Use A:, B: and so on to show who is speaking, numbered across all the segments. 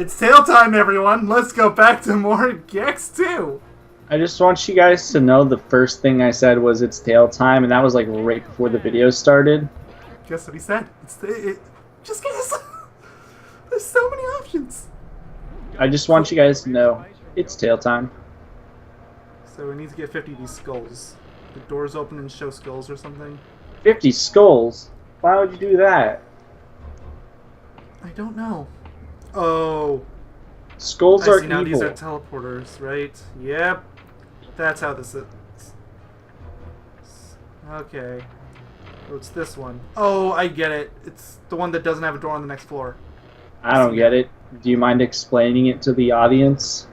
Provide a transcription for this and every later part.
A: It's tail time, everyone. Let's go back to more Gex 2.
B: I just want you guys to know the first thing I said was it's tail time, and that was like right before the video started.
A: Guess what he said? Just guess. There's so many options.
B: I just want you guys to know it's tail time.
A: So we need to get 50 of these skulls. The doors open and show skulls or something?
B: 50 skulls? Why would you do that?
A: I don't know. Oh.
B: Skulls are
A: I see now
B: evil.
A: these are teleporters, right? Yep. That's how this is. Okay. Oh, it's this one. Oh, I get it. It's the one that doesn't have a door on the next floor.
B: I don't get it. Do you mind explaining it to the audience?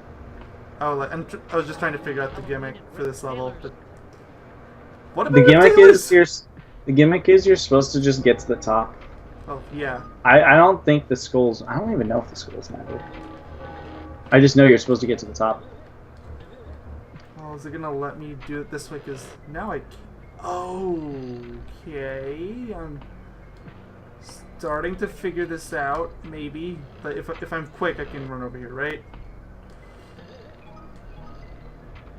A: Oh, I was just trying to figure out the gimmick for this level. But what about
B: The gimmick is you're supposed to just get to the top.
A: Oh, yeah.
B: I don't think the skulls... I don't even know if the skulls matter. I just know you're supposed to get to the top.
A: Oh, is it gonna let me do it this way? Because now I... Okay. I'm starting to figure this out, maybe. But if I'm quick, I can run over here, right?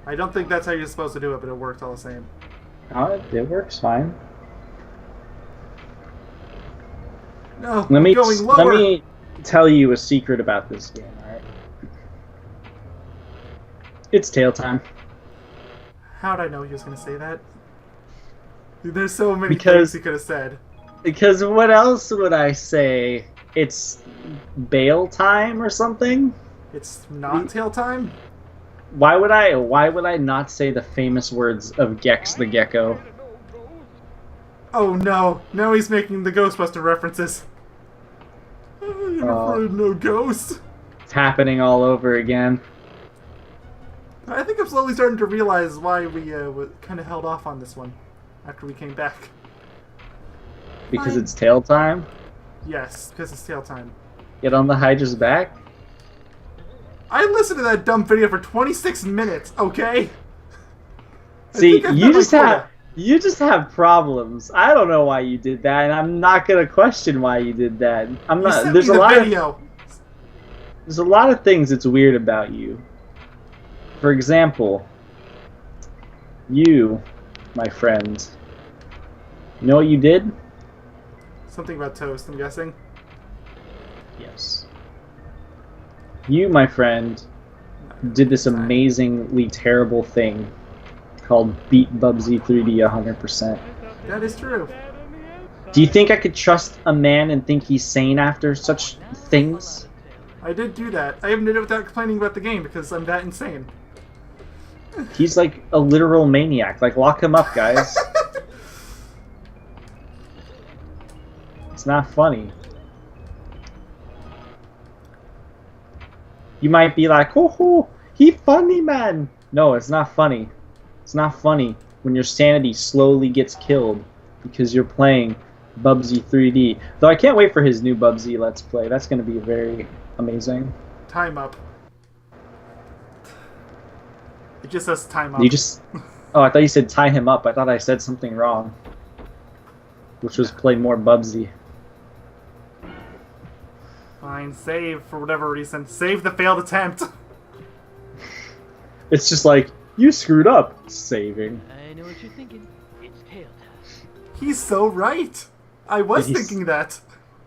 A: I don't think that's how you're supposed to do it, but it worked all the same.
B: Oh, it works fine.
A: No,
B: Let me
A: going lower.
B: let me tell you a secret about this game, alright? It's tail time.
A: How'd I know he was going to say that? Dude, there's so many things he could have said.
B: Because what else would I say? It's bail time or something?
A: It's not tail time?
B: Why would I not say the famous words of Gex the Gecko?
A: Oh no, now he's making the Ghostbuster references. I'm afraid no ghost.
B: It's happening all over again.
A: I think I'm slowly starting to realize why we kind of held off on this one after we came back.
B: Because it's tail time?
A: Yes, because it's tail time.
B: Get on the Hydra's back?
A: I listened to that dumb video for 26 minutes, okay?
B: See, you just have problems. I don't know why you did that, and I'm not gonna question why you did that. I'm not. There's a lot of things that's weird about you. For example, you, my friend. You know what you did?
A: Something about toast, I'm guessing.
B: Yes. You, my friend, did this amazingly terrible thing called beat Bubsy 3D 100%.
A: That is true.
B: Do you think I could trust a man and think he's sane after such things?
A: I did do that. I even did it without complaining about the game because I'm that insane.
B: He's like a literal maniac. Like, lock him up, guys. It's not funny. You might be like, oh, he funny, man. No, it's not funny. It's not funny when your sanity slowly gets killed because you're playing Bubsy 3D. Though I can't wait for his new Bubsy Let's Play. That's going to be very amazing.
A: Time up. It just says time up.
B: You just... Oh, I thought you said tie him up. I thought I said something wrong. Which was play more Bubsy.
A: Fine, save for whatever reason. Save the failed attempt.
B: It's just like, you screwed up. Saving.
C: I know what you're thinking. It's tail time.
A: He's so right. I was thinking that.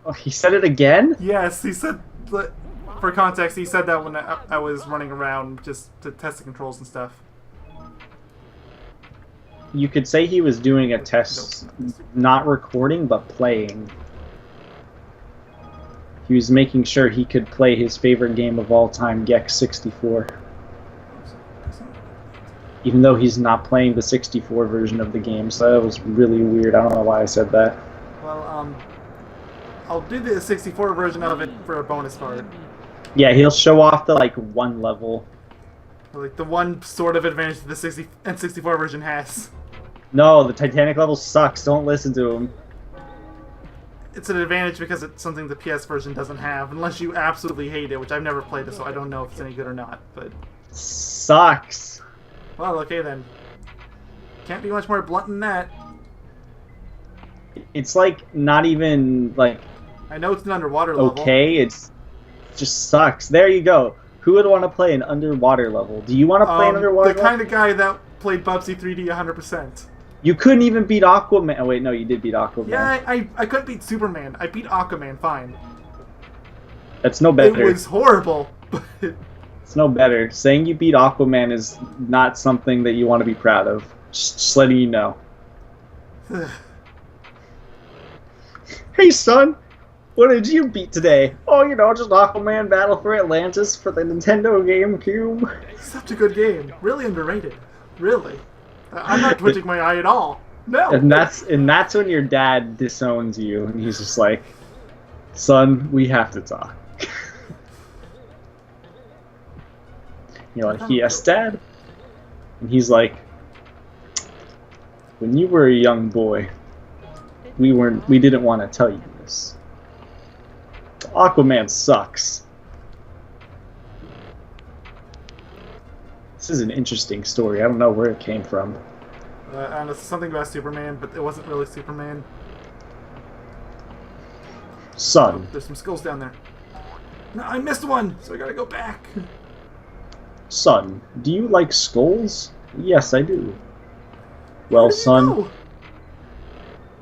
B: Oh, he said it again?
A: Yes, he said... For context, he said that when I was running around just to test the controls and stuff.
B: You could say he was doing a test, not recording, but playing. He was making sure he could play his favorite game of all time, Gex 64. Even though he's not playing the 64 version of the game, so that was really weird. I don't know why I said that.
A: Well, I'll do the 64 version of it for a bonus part.
B: Yeah, he'll show off the, like, one level.
A: Like, the one sort of advantage that the N64 version has.
B: No, the Titanic level sucks. Don't listen to him.
A: It's an advantage because it's something the PS version doesn't have, unless you absolutely hate it, which I've never played it, so I don't know if it's any good or not, but...
B: Sucks.
A: Well, okay then. Can't be much more blunt than that.
B: It's, like, not even, like...
A: I know it's an underwater level.
B: Okay, it's just sucks. There you go. Who would want to play an underwater level? Do you want to play an underwater
A: The kind of guy that played Bubsy 3D 100%.
B: You couldn't even beat Aquaman. Oh, wait, no, you did beat Aquaman.
A: Yeah, I couldn't beat Superman. I beat Aquaman fine.
B: That's no better.
A: It was horrible. But
B: It's no better. Saying you beat Aquaman is not something that you want to be proud of. Just letting you know. Hey, son! What did you beat today? Oh, just Aquaman Battle for Atlantis for the Nintendo GameCube.
A: It's such a good game. Really underrated. Really. I'm not twitching my eye at all. No.
B: And that's when your dad disowns you, and he's just like, "Son, we have to talk." You're like, "Yes, Dad." And he's like, "When you were a young boy, we didn't want to tell you this. Aquaman sucks." This is an interesting story. I don't know where it came from.
A: And it's something about Superman, but it wasn't really Superman.
B: Son.
A: Oh, there's some skulls down there. No, I missed one, so I gotta go back.
B: Son, do you like skulls? Yes, I do. Well, son,
A: know?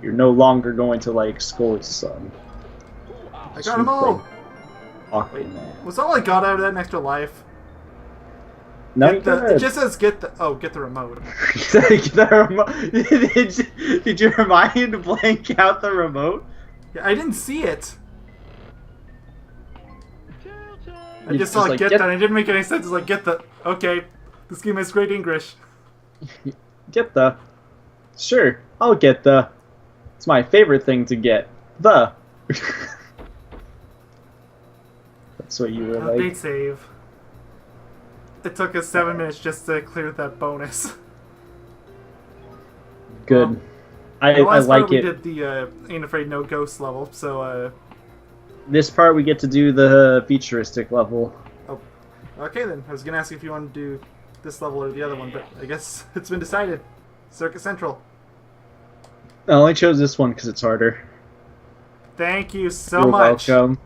B: you're no longer going to like skulls, son.
A: I got them all. Wait,
B: Aquaman.
A: was all I got out of that an extra life?
B: No,
A: It just says get the remote.
B: Did you remind you to blank out the remote?
A: Yeah, I didn't see it. I
B: You
A: just saw
B: like,
A: get that. It didn't make any sense. It's like get the. Okay, this game has great English.
B: Get the. Sure, I'll get the. It's my favorite thing to get. The. That's what you were like.
A: Update save. It took us 7 minutes just to clear that bonus.
B: Good. I
A: The last
B: like
A: part we
B: it.
A: did the Ain't Afraid No Ghost level, so
B: This part we get to do the futuristic level.
A: okay then. I was gonna ask you if you wanted to do this level or the other one, but I guess it's been decided. Circuit Central.
B: I only chose this one because it's harder.
A: Thank you so
B: You're
A: much.
B: welcome.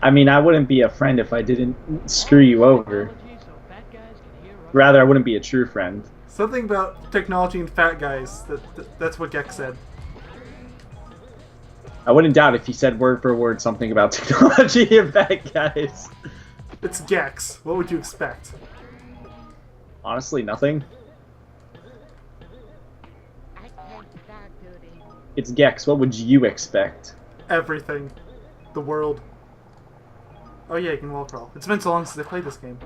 B: I mean, I wouldn't be a friend if I didn't screw you over. Rather, I wouldn't be a true friend.
A: Something about technology and fat guys. That's what Gex said.
B: I wouldn't doubt if he said word for word something about technology and bad guys.
A: It's Gex. What would you expect?
B: Honestly, nothing. It's Gex. What would you expect?
A: Everything. The world. Oh yeah, you can wall crawl. It's been so long since I played this game.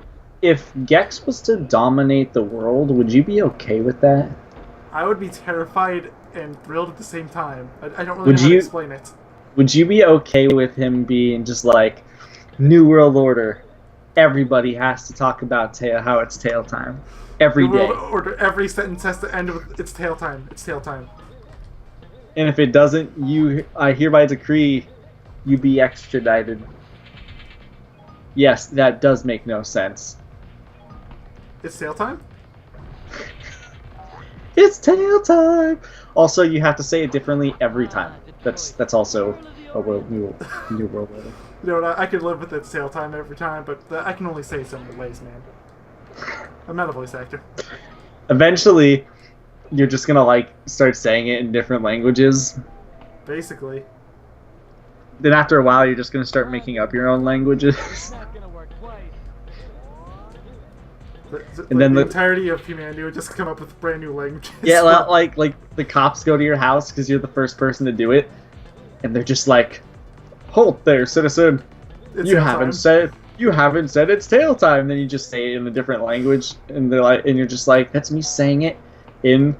B: If Gex was to dominate the world, would you be okay with that?
A: I would be terrified and thrilled at the same time. I don't really
B: Would
A: know how to
B: you-
A: explain it.
B: Would you be okay with him being just like, New World Order, everybody has to talk about how it's tail time. Every
A: The
B: day.
A: world order, every sentence has to end with it's tail time. It's tail time.
B: And if it doesn't, I hereby decree you be extradited. Yes, that does make no sense.
A: It's tail time?
B: It's tail time! Also, you have to say it differently every time. That's also a new world order.
A: You know what, I could live with it's tail time every time, but I can only say it so many ways, man. I'm not a voice actor.
B: Eventually, you're just gonna like start saying it in different languages.
A: Basically.
B: Then after a while, you're just gonna start making up your own languages.
C: Not gonna work twice.
B: And then
A: the
B: the-
A: entirety of humanity would just come up with brand new languages.
B: Yeah, like the cops go to your house because you're the first person to do it, and they're just like, "Halt there, citizen!
A: It's
B: You
A: tail
B: haven't
A: time.
B: said it's tail time." Then you just say it in a different language, and they're like, and you're just like, "That's me saying it in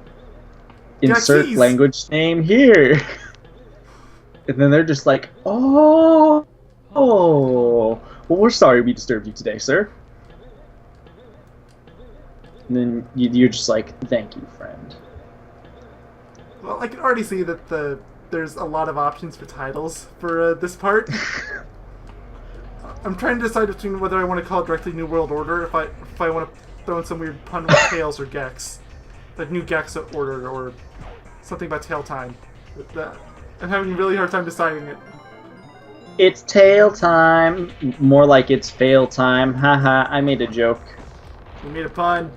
B: insert
A: Gexese.
B: language name here." And then they're just like, "Oh, well, we're sorry we disturbed you today, sir." And then you're just like, "Thank you, friend."
A: Well, I can already see that there's a lot of options for titles for this part. I'm trying to decide between whether I want to call it directly New World Order, if I want to throw in some weird pun with Tails or Gex, like New Gex Order or something about Tail Time. I'm having a really hard time deciding it.
B: It's tail time. More like it's fail time. Haha, I made a joke.
A: You made a pun.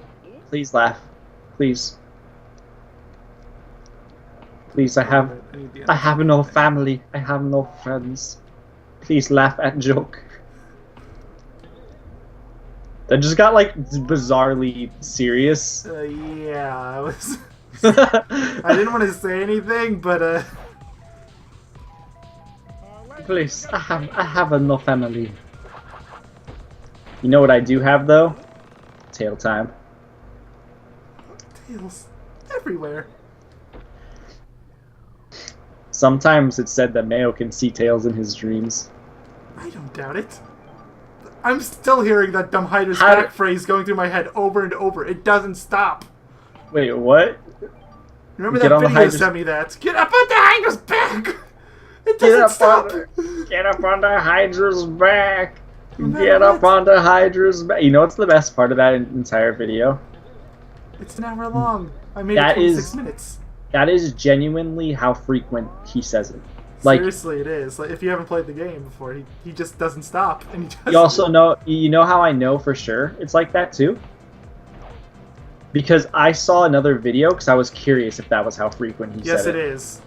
B: Please laugh. Please. Please, I have no family. I have no friends. Please laugh at joke. That just got like bizarrely serious.
A: Yeah, I was. I didn't want to say anything, but
B: Please, I have no family. You know what I do have though? Tail time.
A: tails everywhere.
B: Sometimes it's said that Mayo can see tails in his dreams.
A: I don't doubt it. I'm still hearing that dumb Hydra's
B: How-
A: back phrase going through my head over and over. It doesn't stop.
B: Wait, what?
A: Remember
B: Get
A: that
B: on the
A: video
B: Hydra's-
A: sent me that? Get up on the Hydra's back! It
B: Get
A: doesn't
B: up
A: stop!
B: Get up on the Hydra's back!
A: Remember
B: Get up
A: it?
B: on the Hydra's back! You know what's the best part of that entire video?
A: It's an hour long. I made
B: That
A: it 26
B: is-
A: minutes.
B: That is genuinely how frequent he says it. Like,
A: Seriously, it is. Like, if you haven't played the game before, he just doesn't stop. And he doesn't.
B: you also know, you know how I know for sure it's like that too? Because I saw another video because I was curious if that was how frequent he
A: Yes,
B: said
A: it
B: it.
A: is.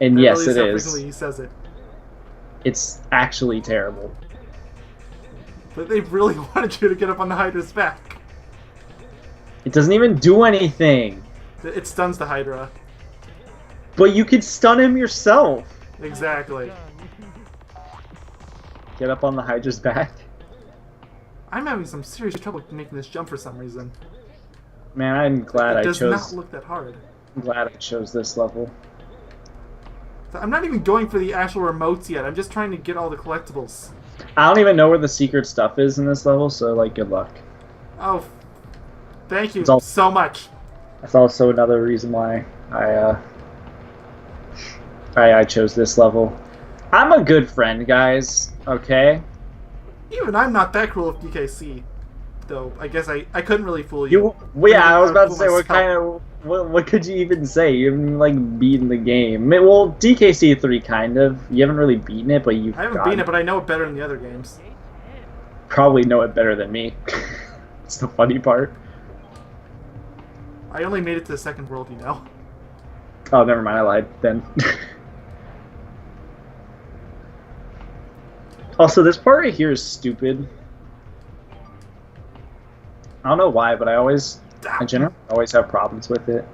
B: And
A: That
B: yes,
A: really
B: it
A: how
B: is.
A: frequently he says it.
B: It's actually terrible.
A: But they really wanted you to get up on the Hydra's back.
B: It doesn't even do anything.
A: It stuns the Hydra.
B: But you could stun him yourself.
A: Exactly.
B: Get up on the Hydra's back.
A: I'm having some serious trouble making this jump for some reason.
B: Man, I'm glad
A: It
B: I
A: does
B: chose.
A: not look that hard.
B: I'm glad I chose this level.
A: I'm not even going for the actual remotes yet. I'm just trying to get all the collectibles.
B: I don't even know where the secret stuff is in this level, so like, good luck.
A: Oh, thank you
B: It's all-
A: so much.
B: That's also another reason why I chose this level. I'm a good friend, guys. Okay.
A: Even I'm not that cruel with DKC, though. I guess I couldn't really fool you.
B: Yeah, I was about to
A: fool
B: say, what
A: myself.
B: kind of, what could you even say? You haven't like beaten the game. Well, DKC 3 kind of. You haven't really beaten it, but you've
A: I haven't
B: gotten
A: beaten it, but I know it better than the other games.
B: probably know it better than me. It's the funny part.
A: I only made it to the second world, you know.
B: Oh, never mind. I lied then. Also, this part right here is stupid. I don't know why, but I generally always have problems with it.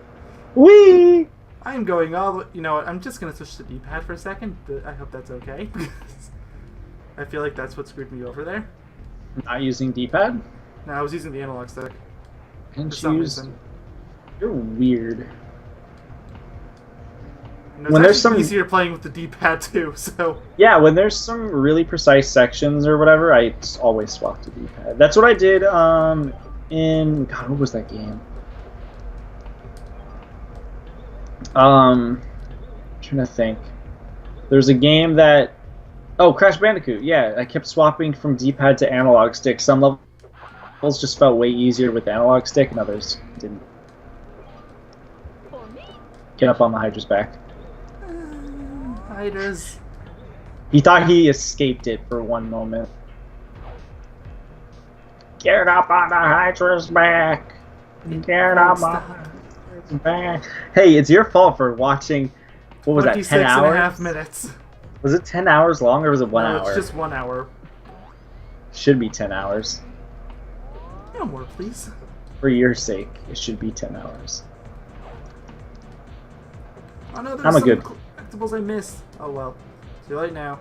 B: Whee!
A: I am going all the way. You know what? I'm just going to switch to D-pad for a second. I hope that's okay. I feel like that's what screwed me over there.
B: Not using D-pad?
A: No, I was using the analog stick. For
B: Can't
A: some
B: use...
A: reason.
B: You're weird.
A: And it's
B: When there's
A: actually
B: some-
A: easier playing with the D-pad too, so...
B: Yeah, when there's some really precise sections or whatever, I always swap to D-pad. That's what I did in... God, what was that game? I'm trying to think. There's a game that... Oh, Crash Bandicoot. Yeah, I kept swapping from D-pad to analog stick. Some levels just felt way easier with the analog stick, and others didn't. Get up on the Hydra's back.
A: Hydras.
B: He thought he escaped it for one moment. Get up on the Hydra's back. Get up on the Hydra's back. Hey, it's your fault for watching. What was that?
A: 26
B: 10
A: and a
B: hours?
A: half minutes.
B: Was it 10 hours long or was it 1
A: No,
B: hour?
A: it's just 1 hour.
B: Should be 10 hours.
A: No more, please.
B: For your sake, it should be 10 hours.
A: Oh no, there's
B: I'm a
A: some
B: good-
A: collectibles I missed. Oh well. Too late now.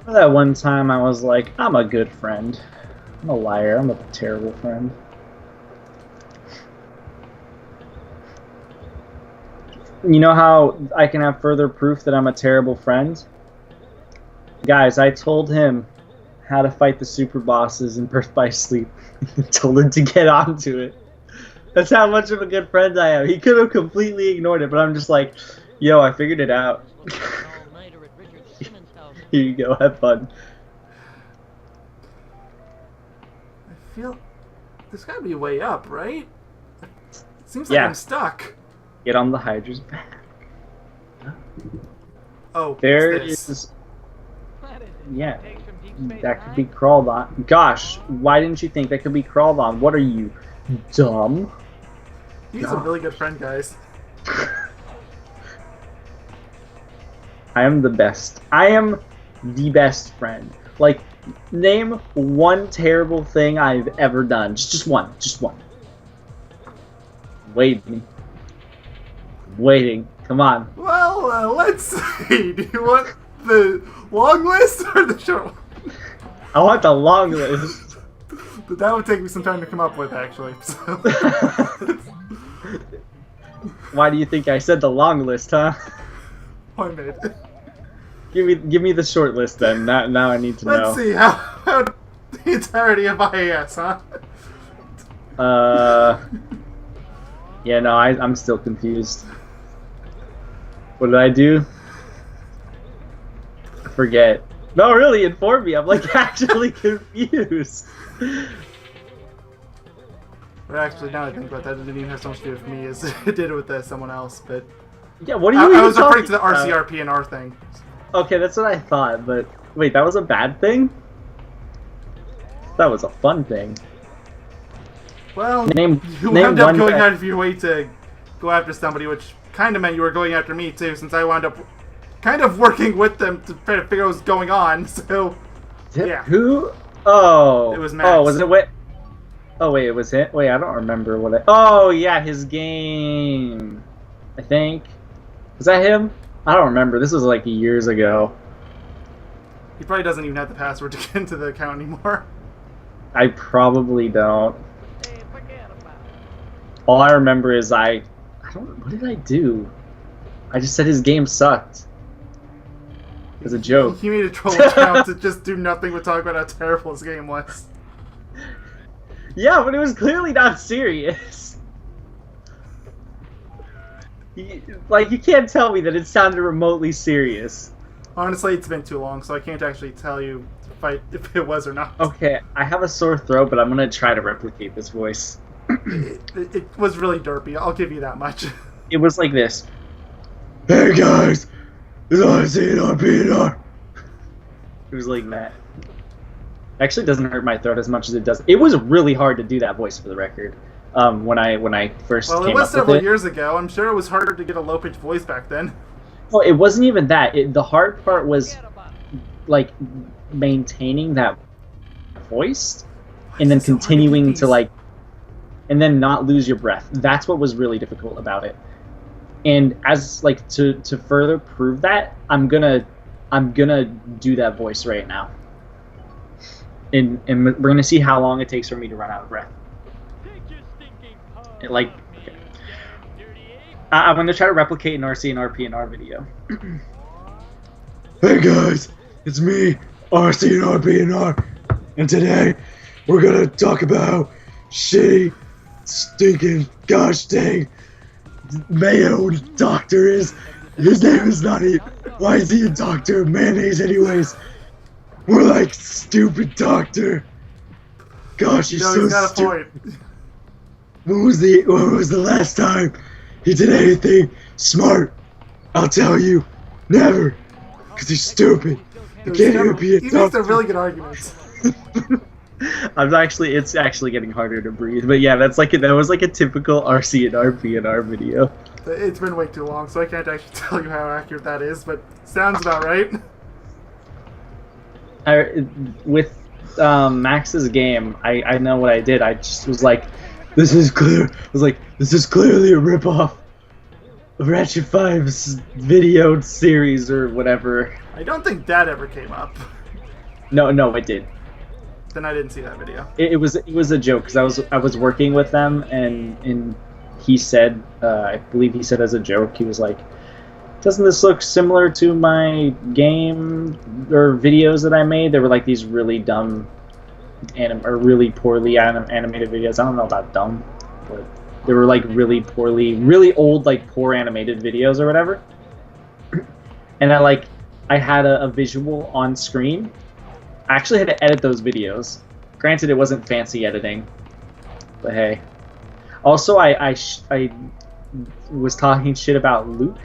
B: That one time I was like, I'm a good friend. I'm a liar. I'm a terrible friend. You know how I can have further proof that I'm a terrible friend? Guys, I told him how to fight the super bosses in Birth by Sleep. Told him to get onto it. That's how much of a good friend I am. He could have completely ignored it, but I'm just like, yo, I figured it out.
C: All-nighter at Richard Simmons' house.
B: Here you go, have fun.
A: I feel there's gotta be a way up, right? It seems like
B: Yeah.
A: I'm stuck.
B: Get on the Hydra's back.
A: Oh,
B: There
A: it's this.
B: is. Yeah, that could be crawled on. Gosh, why didn't you think that could be crawled on? What are you, dumb?
A: He's a really good friend, guys.
B: I am the best. I am the best friend. Like, name one terrible thing I've ever done. Just one. Just one. Waiting. Waiting. Come on.
A: Well, let's see. Do you want the long list or the short one?
B: I want the long list.
A: But that would take me some time to come up with, actually. So.
B: Why do you think I said the long list, huh?
A: Point made.
B: Give me the short list then. Now I need to know.
A: Let's see how the entirety of IAS, huh?
B: Yeah, no, I'm still confused. What did I do? I forget. No, really, inform me. I'm like actually confused.
A: Or actually, now I think about that, it didn't even have so much to do with me as it did with someone else. But
B: Yeah, what are you?
A: I
B: even
A: was referring to the
B: talking about?
A: RCRP and R thing.
B: Okay, that's what I thought. But wait, that was a bad thing? That was a fun thing.
A: Well,
B: Name
A: you
B: name
A: wound up
B: one
A: going
B: bad-
A: out of your way to go after somebody, which kind of meant you were going after me too, since I wound up kind of working with them to try to figure out what was going on. So, yeah.
B: Who? Oh,
A: It was Max.
B: Oh, was it wait? Oh wait, it was it. Wait, I don't remember what I. Oh yeah, his game. I think. Was that him? I don't remember. This was like years ago.
A: He probably doesn't even have the password to get into the account anymore.
B: I probably don't.
C: Hey, forget about it.
B: All I remember is I don't. What did I do? I just said his game sucked. As a joke.
A: He made a troll account to just do nothing but talk about how terrible his game was.
B: Yeah, but it was clearly not serious. You can't tell me that it sounded remotely serious.
A: Honestly, it's been too long, so I can't actually tell you if it was or not.
B: Okay, I have a sore throat, but I'm gonna try to replicate this voice.
A: It was really derpy, I'll give you that much.
B: It was like this. Hey guys, it's RCRP. It was like that. Actually, it doesn't hurt my throat as much as it does. It was really hard to do that voice, for the record. When I first
A: Well,
B: came
A: it was
B: up
A: several
B: with it.
A: years ago. I'm sure it was harder to get a low-pitched voice back then.
B: Oh, it wasn't even that. The hard part was
C: Forget about it.
B: like maintaining that voice, and then
A: It's so hard to keep
B: continuing
A: these.
B: to like, and then not lose your breath. That's what was really difficult about it. And as like to further prove that, I'm gonna do that voice right now. And we're gonna see how long it takes for me to run out of breath.
C: Take your stinking paws
B: Like,
C: off me,
B: okay.
C: you dirty ape.
B: I'm gonna try to replicate an RC and RPNR video. Hey guys, it's me, RC and RPNR, and today we're gonna talk about how shitty, stinking, gosh dang, Mayo doctor is. His name is not even. Why is he a doctor of mayonnaise, anyways? We're like stupid doctor. Gosh, he's
A: No,
B: so
A: he's got a
B: stupid.
A: point.
B: When was the last time he did anything smart? I'll tell you, never. Cause he's stupid. He can't even be a
A: He makes
B: doctor.
A: a really good argument.
B: It's actually getting harder to breathe. But yeah, that was like a typical RC and RPNR video.
A: It's been way too long, so I can't actually tell you how accurate that is, but sounds about right.
B: With Max's game, I know what I did. I just was like, this is clearly a ripoff of Ratchet 5's video series or whatever.
A: I don't think that ever came up.
B: No, it did.
A: Then I didn't see that video.
B: It was a joke because I was working with them and he said, I believe he said as a joke, he was like, doesn't this look similar to my game or videos that I made? They were like these really dumb or really poorly animated videos. I don't know about dumb, but they were like really old, like poor animated videos or whatever. And I had a visual on screen. I actually had to edit those videos. Granted, it wasn't fancy editing, but hey. Also, I was talking shit about Luke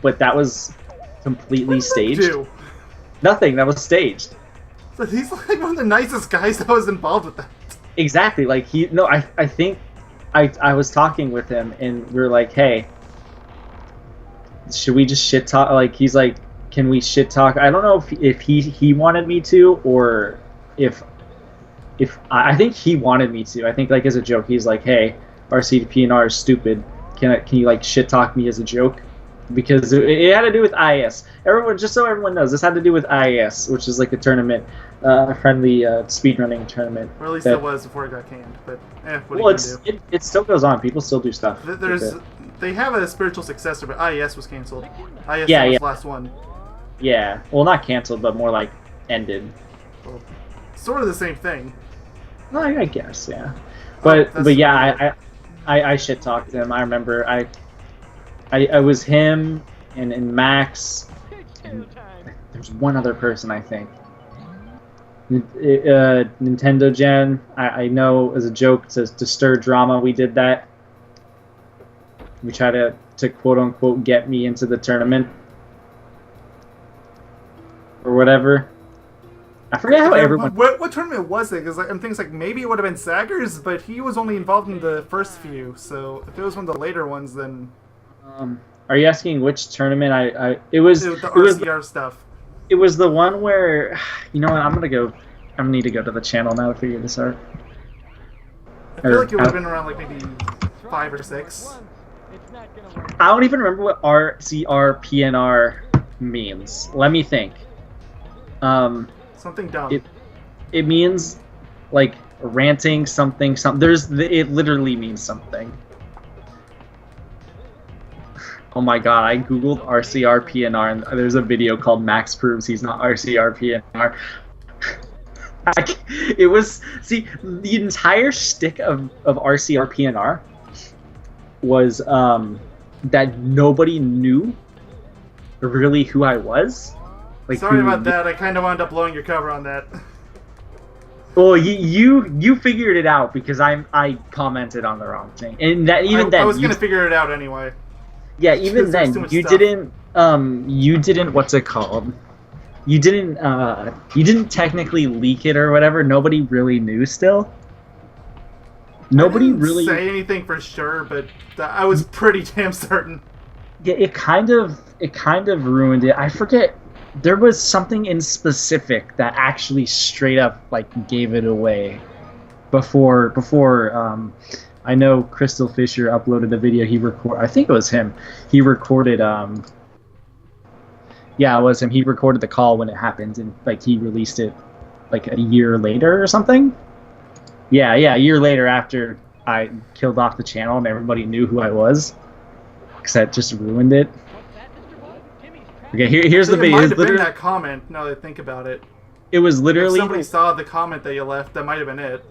B: but that was completely
A: What did they
B: staged.
A: do?
B: Nothing. That was staged.
A: So he's like one of the nicest guys that was involved with that.
B: Exactly. Like I think I was talking with him and we were like, hey, should we just shit talk? Like he's like, can we shit talk? I don't know if he wanted me to or if I think he wanted me to. I think like as a joke, he's like, hey, RCPNR is stupid. Can you like shit talk me as a joke? Because it had to do with IS. Everyone, just so everyone knows, this had to do with IS, which is like a tournament, a friendly speedrunning tournament.
A: Or at least it was before it got canned. But what
B: Well,
A: are you gonna do?
B: it still goes on. People still do stuff.
A: They have a spiritual successor, but IES was canceled. IES
B: Yeah,
A: was
B: yeah.
A: the last one.
B: Yeah, well, not canceled, but more like ended.
A: Well, sort of the same thing.
B: Well, I guess, yeah. But
A: that's
B: yeah, I shit talked him. I remember I was him and Max. And there's one other person I think. Nintendo Gen. I know as a joke to stir drama we did that. We try to quote unquote get me into the tournament or whatever. I forget how everyone.
A: What tournament was it? Because I'm thinking like maybe it would have been Saggers, but he was only involved in the first few. So if it was one of the later ones, then.
B: Are you asking which tournament? It
A: was
B: was
A: the RCR stuff.
B: It was the one where, you know what? I'm gonna need to go to the channel now to figure this out.
A: I feel like it would have been around like maybe 5 or 6.
B: I don't even remember what RCRPNR means. Let me think.
A: Something dumb.
B: It means like ranting something. It literally means something. Oh my god, I googled RCRPNR and there's a video called Max Proves He's Not RCRPNR. It was, see, the entire shtick of RCRPNR was that nobody knew really who I was. Like,
A: sorry about that, I kind of wound up blowing your cover on that.
B: Well, you figured it out because I commented on the wrong thing. And that
A: I was going to figure it out anyway.
B: Yeah, even then, you didn't, what's it called? You didn't technically leak it or whatever. Nobody really knew still. Nobody really
A: say anything for sure, but I was pretty damn certain.
B: Yeah, it kind of ruined it. I forget, there was something in specific that actually straight up like gave it away before I know Crystal Fisher uploaded a video I think it was him. He recorded yeah, it was him. He recorded the call when it happened and like he released it like a year later or something. Yeah, a year later after I killed off the channel and everybody knew who I was. Cuz that just ruined it. Okay, here's the video.
A: It might have been that comment, now that I think about it.
B: It was literally...
A: If somebody saw the comment that you left, that might have been it.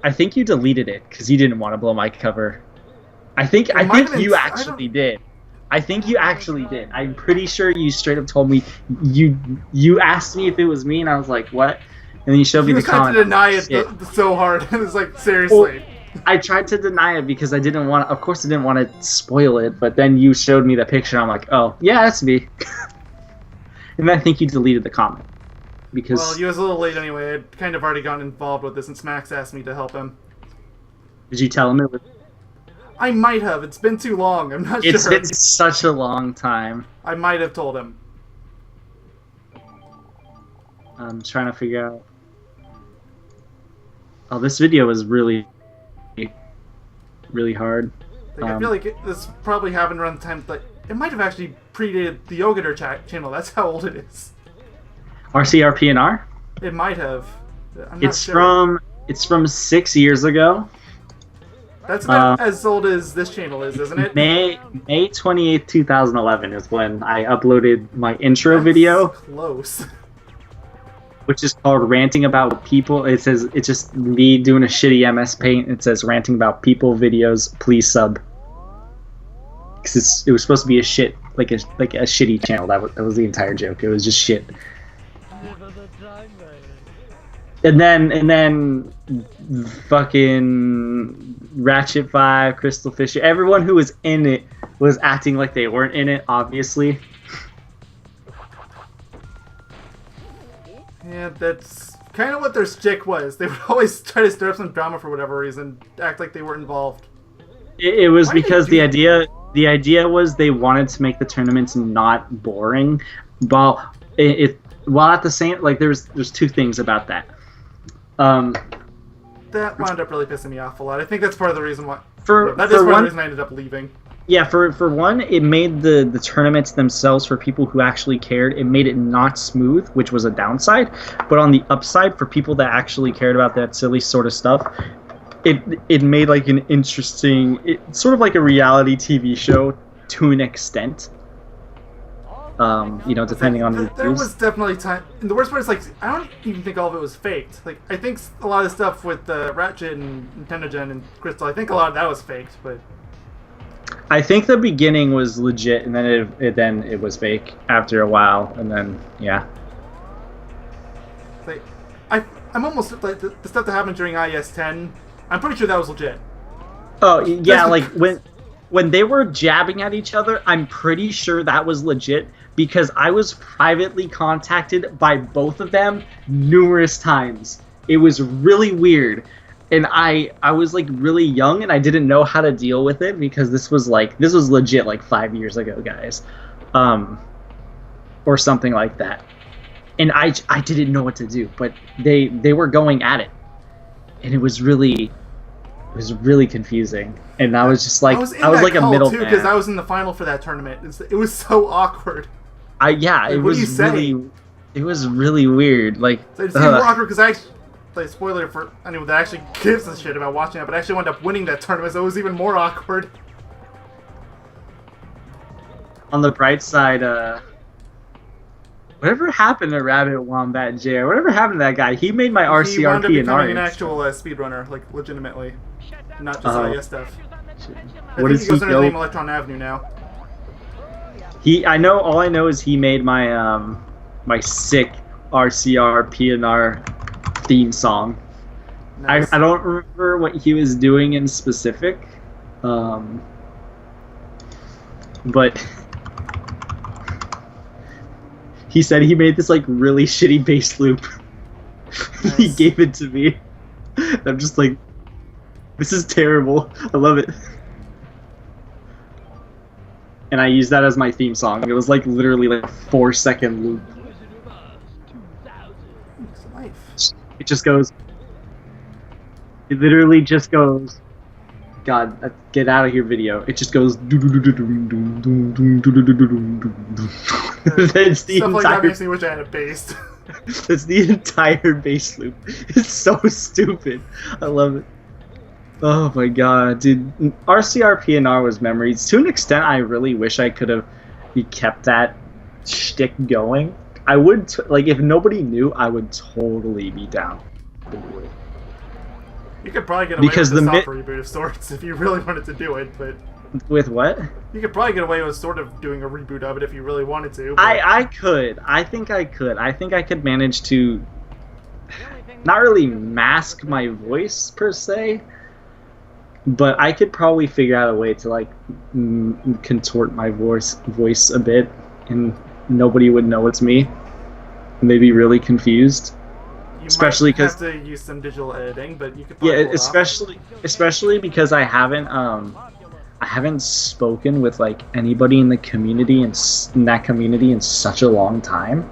B: I think you deleted it because you didn't want to blow my cover. I think you actually did. I think you actually did. I'm pretty sure you straight up told me you asked me if it was me, and I was like, "What?" And then you showed me the comment.
A: You tried to deny it so hard. It was like, seriously.
B: Well, I tried to deny it because I didn't want. Of course, I didn't want to spoil it. But then you showed me the picture. And I'm like, "Oh, yeah, that's me." And then I think you deleted the comment because.
A: Well, you was a little late anyway. I'd kind of already gotten involved with this, and Max asked me to help him.
B: Did you tell him it was?
A: I might have. It's been too long. I'm not sure.
B: It's been such a long time.
A: I might have told him.
B: I'm trying to figure out. Oh, this video was really hard.
A: I feel like this probably happened around the time that it might have actually predated the Yogaidr channel. That's how old it is.
B: RCRPNR?
A: It might have. I'm not
B: sure. It's from 6 years ago.
A: That's about as old as this channel is, isn't it?
B: May 28th, 2011 is when I uploaded my intro video.
A: Close.
B: Which is called Ranting About People. It says, it's just me doing a shitty MS Paint. It says Ranting About People videos, please sub. Because it was supposed to be a shitty channel. That was the entire joke. It was just shit. And then fucking Ratchet 5, Crystal Fisher, everyone who was in it was acting like they weren't in it, obviously.
A: Yeah, that's kind of what their shtick was. They would always try to stir up some drama for whatever reason, act like they weren't involved.
B: It was
A: Why did
B: because
A: they do
B: the idea was they wanted to make the tournaments not boring, while while at the same, like, there's two things about that.
A: That wound up really pissing me off a lot. I think that's part of the reason why.
B: For
A: That is part of
B: one,
A: the reason I ended up leaving.
B: yeah, for one, it made the tournaments themselves, for people who actually cared, it made it not smooth, which was a downside. But on the upside, for people that actually cared about that silly sort of stuff, it made like an interesting, sort of like a reality TV show to an extent. Depending on the
A: There was definitely time. And the worst part is, like, I don't even think all of it was faked. Like, I think a lot of stuff with Ratchet and Nintendogen and Crystal, I think a lot of that was faked, but
B: I think the beginning was legit, and then it was fake after a while, and then yeah.
A: like, I'm almost like the stuff that happened during IS 10. I'm pretty sure that was legit.
B: Oh yeah, like when they were jabbing at each other, I'm pretty sure that was legit, because I was privately contacted by both of them numerous times. It was really weird. And I was like really young, and I didn't know how to deal with it, because this was legit like 5 years ago, guys, or something like that. And I didn't know what to do, but they were going at it, and it was really confusing. And I was just like, I was like a middle
A: too, because I was in the final for that tournament. It was so awkward.
B: It was really weird. Like,
A: so it's even more awkward because I. Like, spoiler for anyone that actually gives a shit about watching it, but I actually wound up winning that tournament, so it was even more awkward.
B: On the bright side, whatever happened to Rabbit Wombat JR? Whatever happened to that guy? He made my RCRP
A: He wound up
B: and
A: becoming an
B: RH.
A: actual speedrunner, like, legitimately. Not just IS stuff. I
B: What
A: think
B: does
A: he goes
B: he
A: under the name
B: go?
A: Electron Avenue now.
B: All I know is he made my my sick RCR PNR theme song.
A: Nice.
B: I don't remember what he was doing in specific, but he said he made this like really shitty bass loop.
A: Nice.
B: He gave it to me. I'm just like, this is terrible. I love it. And I used that as my theme song. It was like literally like 4-second loop.
A: It's life.
B: It just goes. It literally just goes. God, get out of here, video. It just goes. That's the
A: Stuff like that
B: entire.
A: makes me wish I had a bass.
B: That's the entire bass loop. It's so stupid. I love it. Oh my god, dude. RCRPNR was memories. To an extent, I really wish I could have kept that shtick going. I would, like, if nobody knew, I would totally be down.
A: You could probably get away
B: Because
A: with
B: the
A: a software reboot of sorts if you really wanted to do it, but
B: With what?
A: you could probably get away with sort of doing a reboot of it if you really wanted to. But
B: I could. I think I could. I think I could manage to not really mask my voice per se, but I could probably figure out a way to like contort my voice a bit, and nobody would know it's me. And they'd be really confused.
A: you
B: especially
A: might have
B: 'cause-
A: to use some digital editing, but you could probably pull it off.
B: especially because I haven't spoken with like anybody in the community in that community in such a long time.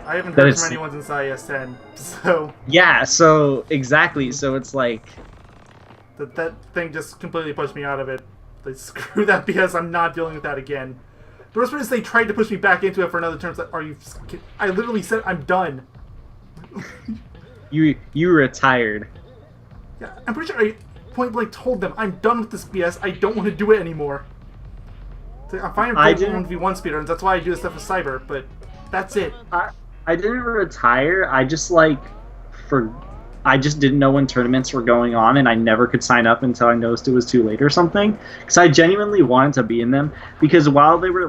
A: I haven't
B: that
A: heard
B: it's-
A: from anyone since IS 10, so
B: Yeah, so exactly. So it's like,
A: that thing just completely pushed me out of it. Like, screw that BS, I'm not dealing with that again. The worst part is they tried to push me back into it for another term. It's like, are you... I literally said I'm done.
B: you retired.
A: Yeah, I'm pretty sure I point blank told them I'm done with this BS. I don't want to do it anymore. It's like, I'm fine
B: I
A: with
B: didn't-
A: 1v1 speedruns. That's why I do this stuff with Cyber, but that's it.
B: I didn't retire. I just I just didn't know when tournaments were going on, and I never could sign up until I noticed it was too late or something. Because I genuinely wanted to be in them. Because while they were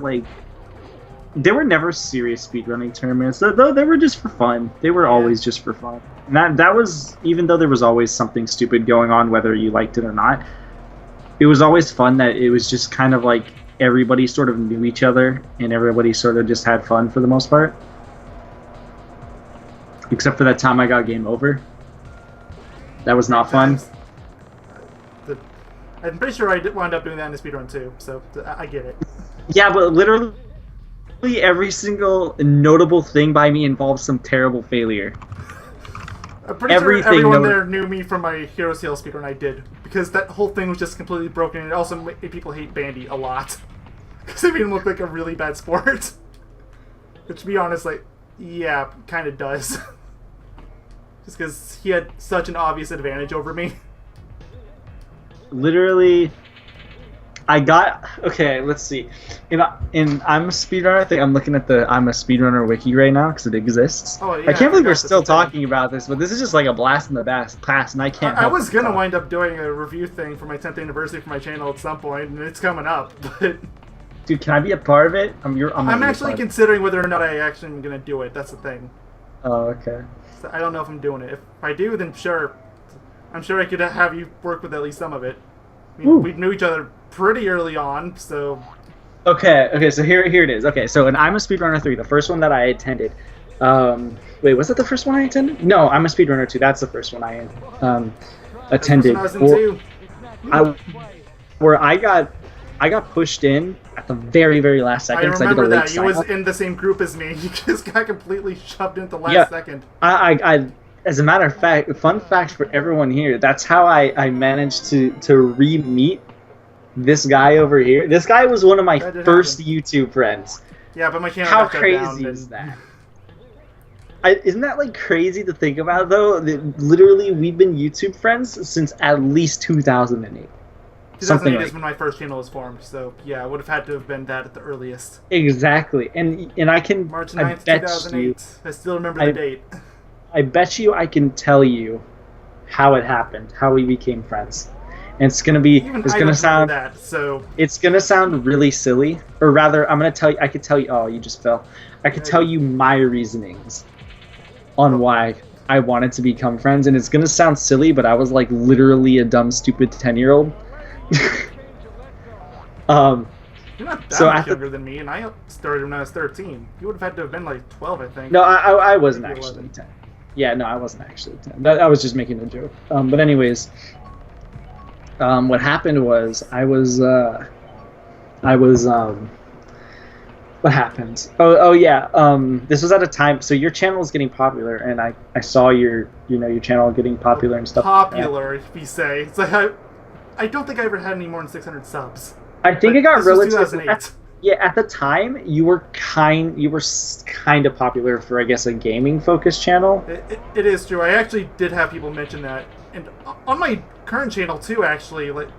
B: never serious speedrunning tournaments. Though they were just for fun. They were always just for fun. And that was, even though there was always something stupid going on, whether you liked it or not, it was always fun that it was just kind of like everybody sort of knew each other and everybody sort of just had fun for the most part. Except for that time I got game over. That was not fun.
A: I'm pretty sure I did wind up doing that in the speedrun too, so I get it.
B: Yeah, but literally every single notable thing by me involves some terrible failure.
A: I'm pretty sure everyone there knew me from my Hero CL speedrun I did, because that whole thing was just completely broken, and it also made people hate Bandy a lot. Because it made him look like a really bad sport. Which, to be honest, like, yeah, kind of does. Just because he had such an obvious advantage over me.
B: Literally, I got... Okay, let's see. In I'm a Speedrunner, I think I'm looking at the I'm a Speedrunner wiki right now, because it exists.
A: Oh, yeah,
B: I can't believe we're still talking about this, but this is just like a blast in the past, and I can't
A: I was going to wind up doing a review thing for my 10th anniversary for my channel at some point, and it's coming up, but...
B: Dude, can I be a part of it?
A: I'm actually considering whether or not I actually am going to do it, that's the thing.
B: Oh, okay.
A: So I don't know if I'm doing it. If I do, then sure. I'm sure I could have you work with at least some of it. I mean, we knew each other pretty early on, so...
B: Okay, so here it is. Okay, so in I'm a Speedrunner 3, the first one that I attended... wait, was that the first one I attended? No, I'm a Speedrunner 2, that's the first one I attended. Where I got pushed in at the very, very last second.
A: I remember that. You was in the same group as me. You just got completely shoved in at the last second.
B: I as a matter of fact, fun fact for everyone here, that's how I managed to re-meet this guy over here. This guy was one of my first YouTube friends.
A: Yeah, but my channel
B: how
A: got
B: crazy
A: down,
B: is that? Isn't that like crazy to think about though? That literally we've been YouTube friends since at least 2008.
A: 2008 is when my first channel was formed, so yeah, it would have had to have been that at the earliest.
B: Exactly, and I can...
A: March 9th, 2008. I still remember the date.
B: I bet you I can tell you how it happened, how we became friends. And it's gonna be... It's gonna sound...
A: that, so...
B: It's gonna sound really silly, or rather, I'm gonna tell you... I could tell you... Oh, you just fell. I could tell you my reasonings on why I wanted to become friends, and it's gonna sound silly, but I was like literally a dumb, stupid 10-year-old.
A: You're not that much younger than me, and I started when I was 13. You would have had to have been like 12, I think.
B: No, I wasn't actually 10. Yeah, no, I wasn't actually 10. I was just making a joke. But anyways, what happened was what happened? Oh yeah. This was at a time. So your channel is getting popular, and I saw your channel getting popular and stuff.
A: Popular, if you say. It's like I don't think I ever had any more than 600 subs.
B: I think it got relatively. At the time, you were kind of popular for, I guess, a gaming-focused channel.
A: It is true. I actually did have people mention that, and on my current channel too. Actually, like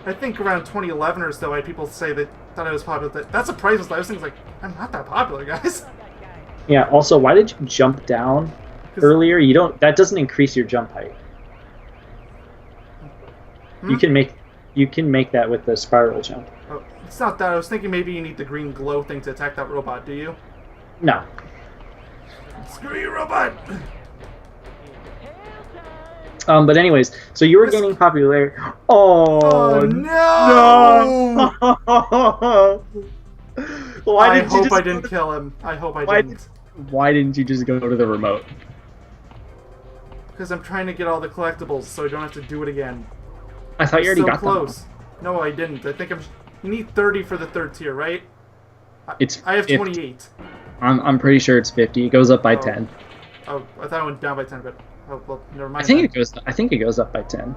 A: I think around 2011 or so, I had people say that thought I was popular. That surprised me. I was thinking like, I'm not that popular, guys.
B: Yeah. Also, why did you jump down earlier? You don't. That doesn't increase your jump height. You can make that with the spiral jump.
A: Oh, it's not that. I was thinking maybe you need the green glow thing to attack that robot. Do you?
B: No.
A: Screw you, robot!
B: But anyways, so you were gaining popularity. Oh
A: no!
B: No!
A: I hope I didn't kill him. I hope I didn't.
B: Why didn't you just go to the remote?
A: Because I'm trying to get all the collectibles, so I don't have to do it again.
B: I thought you already got
A: close.
B: them.
A: No, I didn't. I think you need 30 for the 3rd tier, right?
B: I
A: have 28.
B: I'm pretty sure it's 50. It goes up by 10.
A: Oh, I thought it went down by 10, but well, never mind.
B: I think it goes up by 10.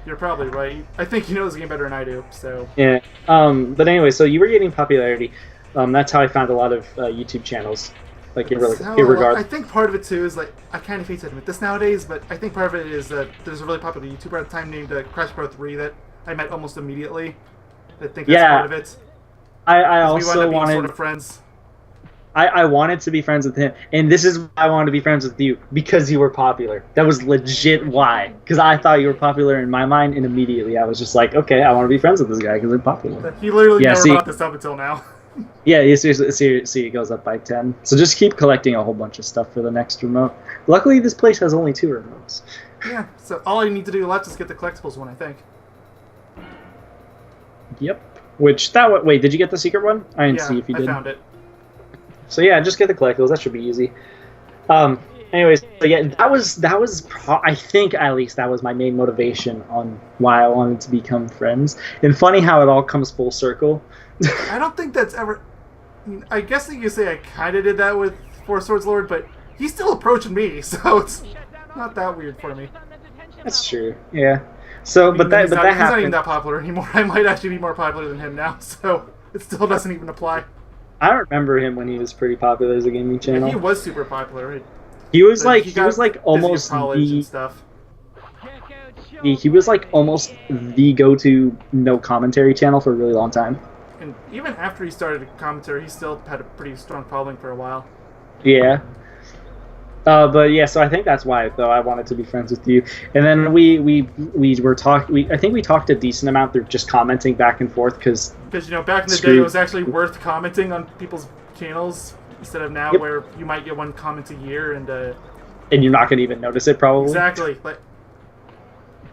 A: You're probably right. I think you know this game better than I do, so.
B: Yeah. But anyway, so you were getting popularity. That's how I found a lot of YouTube channels. Like irregardless.
A: I think part of it too is like I kind of hate to admit this nowadays, but I think part of it is that there's a really popular YouTuber at the time named Crash Pro 3 that I met almost immediately. I think that's part of it.
B: I also
A: we wound up being
B: wanted
A: sort of friends.
B: I wanted to be friends with him, and this is why I wanted to be friends with you, because you were popular. That was legit why, because I thought you were popular in my mind, and immediately I was just like, okay, I want to be friends with this guy because they're popular.
A: He literally never brought this up until now.
B: Yeah, you see, it goes up by 10. So just keep collecting a whole bunch of stuff for the next remote. Luckily, this place has only 2 remotes.
A: Yeah, so all I need to do left is get the collectibles one, I think.
B: Yep. Which wait, did you get the secret one? I didn't see if you did.
A: I found it.
B: So yeah, just get the collectibles. That should be easy. Anyways, so yeah, I think at least that was my main motivation on why I wanted to become friends. And funny how it all comes full circle.
A: I don't think that's ever. I guess that you say I kind of did that with Four Swords Lord, but he's still approaching me, so it's not that weird for me.
B: That's true. Yeah. So,
A: I mean,
B: but that
A: he's not
B: happened.
A: even that popular anymore. I might actually be more popular than him now, so it still doesn't even apply.
B: I remember him when he was pretty popular as a gaming channel.
A: He was super popular.
B: He was
A: But
B: like
A: he
B: he was
A: got
B: like
A: busy
B: almost
A: with college
B: the
A: and stuff.
B: he was like almost the go-to no commentary channel for a really long time.
A: And even after he started commentary, he still had a pretty strong following for a while.
B: Yeah. But yeah, so I think that's why though I wanted to be friends with you. And then we were talking. I think we talked a decent amount through just commenting back and forth because
A: Because back in the day, it was actually worth commenting on people's channels instead of now,
B: Yep.
A: where you might get one comment a year and.
B: you're not gonna even notice it probably.
A: Exactly. Like,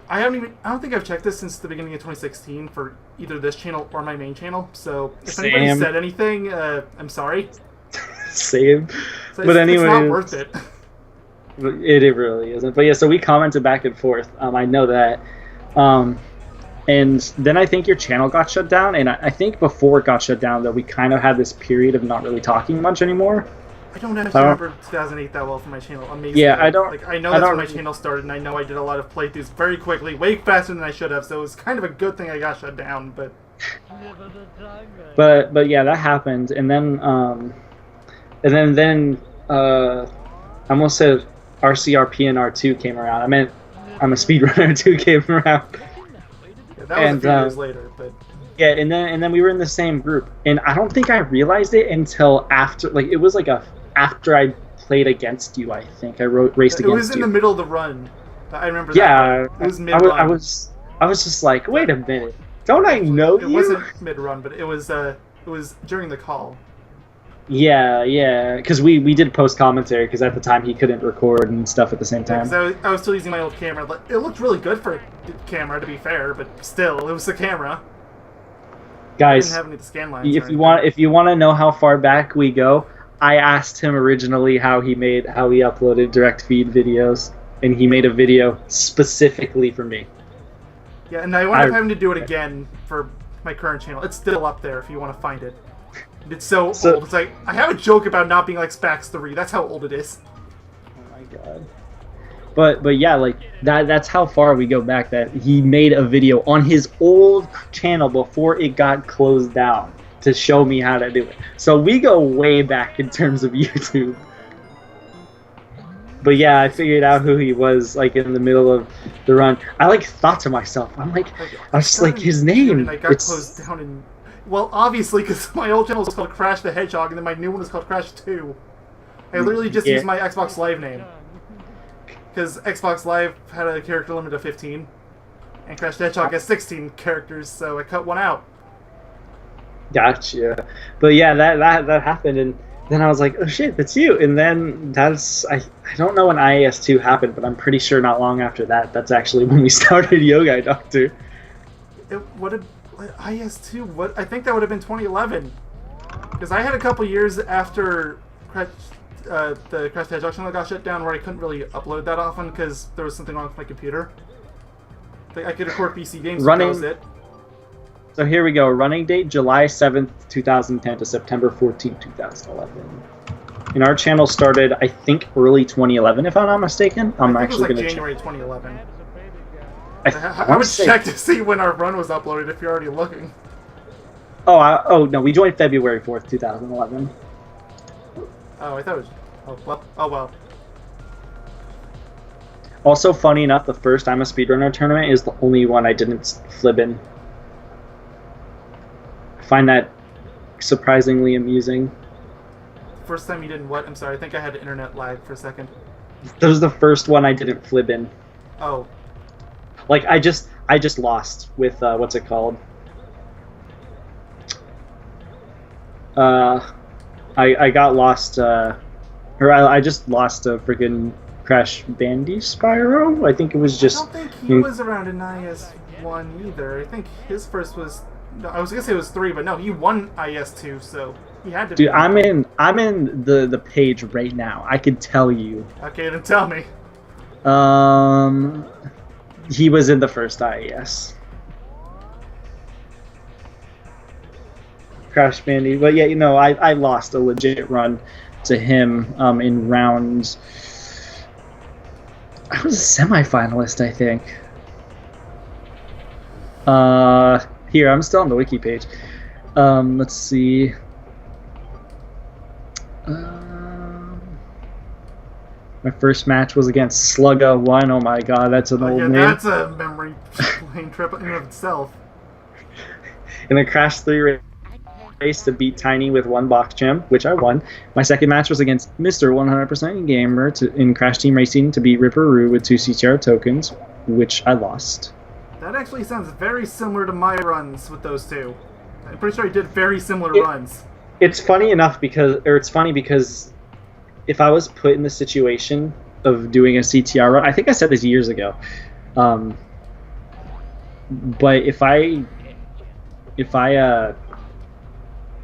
A: I don't think I've checked this since the beginning of 2016 for either this channel or my main channel. So if anybody
B: Same.
A: said anything, I'm sorry.
B: Same.
A: So
B: But
A: it's not
B: anyways.
A: worth it.
B: It really isn't. But yeah, so we commented back and forth. I know that. And then I think your channel got shut down. And I think before it got shut down, though, we kind of had this period of not really talking much anymore.
A: I don't actually remember 2008 that well for my channel. Amazing.
B: Yeah, I don't-
A: Like, I know
B: I
A: that's
B: don't
A: when my
B: really-
A: channel started, and I know I did a lot of playthroughs very quickly, way faster than I should have. So it was kind of a good thing I got shut down. But
B: But yeah, that happened. And then I almost said RCRP and R2 came around. I meant I'm a speedrunner 2 came around.
A: yeah, that was
B: And,
A: a few years later. But
B: Yeah, and then we were in the same group, and I don't think I realized it until after. Like it was like after I played against you. I think I raced
A: it
B: against
A: was in
B: you.
A: the middle of the run. I remember that.
B: Yeah,
A: It was
B: I
A: mid-run.
B: was just like, wait a minute, don't I know
A: It
B: you?
A: wasn't mid-run, but it was during the call.
B: Yeah, because we did post commentary because at the time he couldn't record and stuff at the same time.
A: Because I was still using my old camera. Like, it looked really good for a camera, to be fair, but still, it was a camera. I
B: Guys,
A: didn't have any of the scan lines. or
B: if you
A: anything.
B: want to know how far back we go, I asked him originally how he uploaded direct feed videos, and he made a video specifically for me.
A: Yeah, and I wound up having to do it again for my current channel. It's still up there if you want to find it. It's so old. It's like, I have a joke about not being like Spax 3. That's how old it is.
B: Oh my god. But yeah, like that's how far we go back, that he made a video on his old channel before it got closed down to show me how to do it. So we go way back in terms of YouTube. But yeah, I figured out who he was like in the middle of the run. I like thought to myself, I was just like, his name.
A: And I got closed down in... Well, obviously, because my old channel was called Crash the Hedgehog, and then my new one was called Crash 2. I literally just used my Xbox Live name. Because Xbox Live had a character limit of 15, and Crash the Hedgehog has 16 characters, so I cut one out.
B: Gotcha. But yeah, that happened, and then I was like, oh shit, that's you. And then I don't know when IAS2 happened, but I'm pretty sure not long after that. That's actually when we started Yogaidr.
A: It would have... IS2, what? I think that would have been 2011. Because I had a couple years after the Crash the Hedgehog channel got shut down where I couldn't really upload that often because there was something wrong with my computer. I could record PC games, but that was it.
B: So here we go. Running date, July 7th, 2010 to September 14th, 2011. And our channel started, I think, early 2011, if I'm not mistaken. I'm
A: I think
B: actually
A: it was
B: going
A: like
B: to
A: January 2011.
B: I
A: I
B: want
A: would
B: to say...
A: check to see when our run was uploaded if you're already looking.
B: Oh, no, we joined February 4th, 2011.
A: Oh, I thought it was... Oh, well.
B: Also, funny enough, the first I'm a Speedrunner tournament is the only one I didn't flib in. I find that surprisingly amusing.
A: First time you didn't what? I'm sorry, I think I had internet lag for a second.
B: That was the first one I didn't flib in.
A: Oh.
B: Like, I just lost with, what's it called? I got lost, or I just lost a freaking Crash Bandy Spyro. I think it was just...
A: I don't think he was around in IS1 either. I think his first was No, I was gonna say it was 3, but no, he won IS2, so he had to.
B: Dude,
A: be.
B: I'm in the page right now. I could tell you.
A: Okay, then tell me.
B: He was in the first IES. Crash Bandy, but yeah, I lost a legit run to him in rounds. I was a semifinalist, I think. Here, I'm still on the wiki page. Let's see. My first match was against Slugga1. Oh my god, that's an old
A: yeah,
B: name.
A: That's a memory lane trip in and of itself.
B: In a Crash 3 race to beat Tiny with 1 box gem, which I won. My second match was against Mr. 100% Gamer in Crash Team Racing to beat Ripperoo with 2 CTR tokens, which I lost.
A: That actually sounds very similar to my runs with those two. I'm pretty sure I did very similar runs.
B: It's funny because if I was put in the situation of doing a CTR run, I think I said this years ago, but if I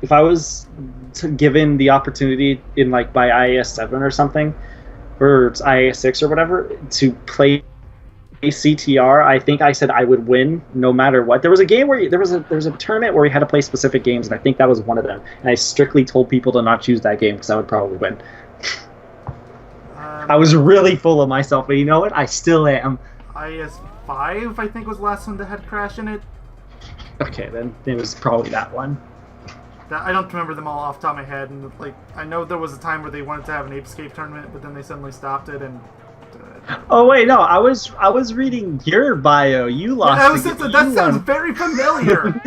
B: was given the opportunity in by IAS7 or something, or IAS6 or whatever, to play CTR, I think I said I would win no matter what. There was a game where there was a tournament where we had to play specific games, and I think that was one of them. And I strictly told people to not choose that game because I would probably win. I was really full of myself, but you know what? I still am.
A: IS5, I think, was the last one that had Crash in it.
B: Okay, then it was probably that one.
A: I don't remember them all off the top of my head, and I know there was a time where they wanted to have an Ape Escape tournament, but then they suddenly stopped it, and...
B: Oh wait, no, I was reading your bio. You lost.
A: Yeah, that sounds very familiar.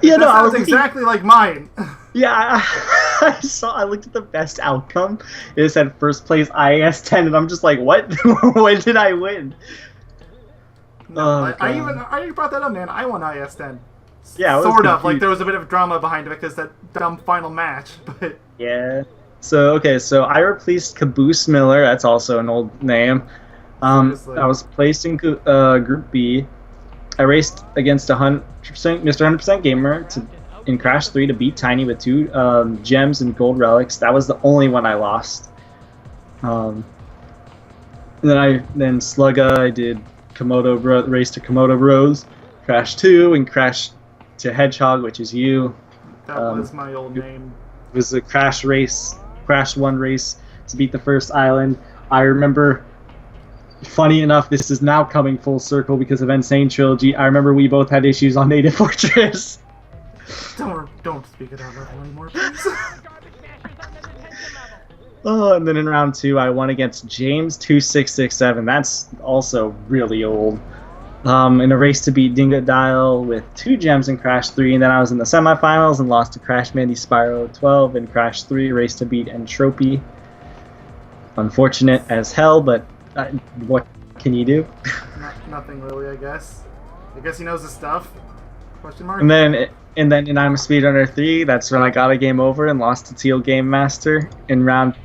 B: Yeah, no,
A: that sounds exactly like mine.
B: Yeah, I looked at the best outcome. It said first place IAS 10, and I'm just like, what? When did I win?
A: No, I brought that up, man. I won IS 10.
B: Yeah,
A: sort of. Like there was a bit of drama behind it because that dumb final match, but
B: yeah. So I replaced Caboose Miller. That's also an old name. I was placed in Group B. I raced against Mr. 100% Gamer in Crash 3 to beat Tiny with 2 gems and gold relics. That was the only one I lost. Then Slugga, I did race to Komodo Bros, Crash 2, and Crash to Hedgehog, which is you.
A: That was my old name.
B: It was a Crash 1 race to beat the first island. I remember, funny enough, this is now coming full circle because of Insane Trilogy. I remember we both had issues on Native Fortress.
A: Don't speak it out loud anymore, please.
B: Oh, and then in round 2, I won against James 2667. That's also really old. In a race to beat Dingodile with 2 gems in Crash 3, and then I was in the semifinals and lost to Crash Mandy Spyro 12 in Crash 3, race to beat Entropy. Unfortunate as hell, but what can you do?
A: Nothing really, I guess. I guess he knows his stuff. Question mark.
B: And then in I'm a Speedrunner 3, that's when I got a game over and lost to Teal Game Master in round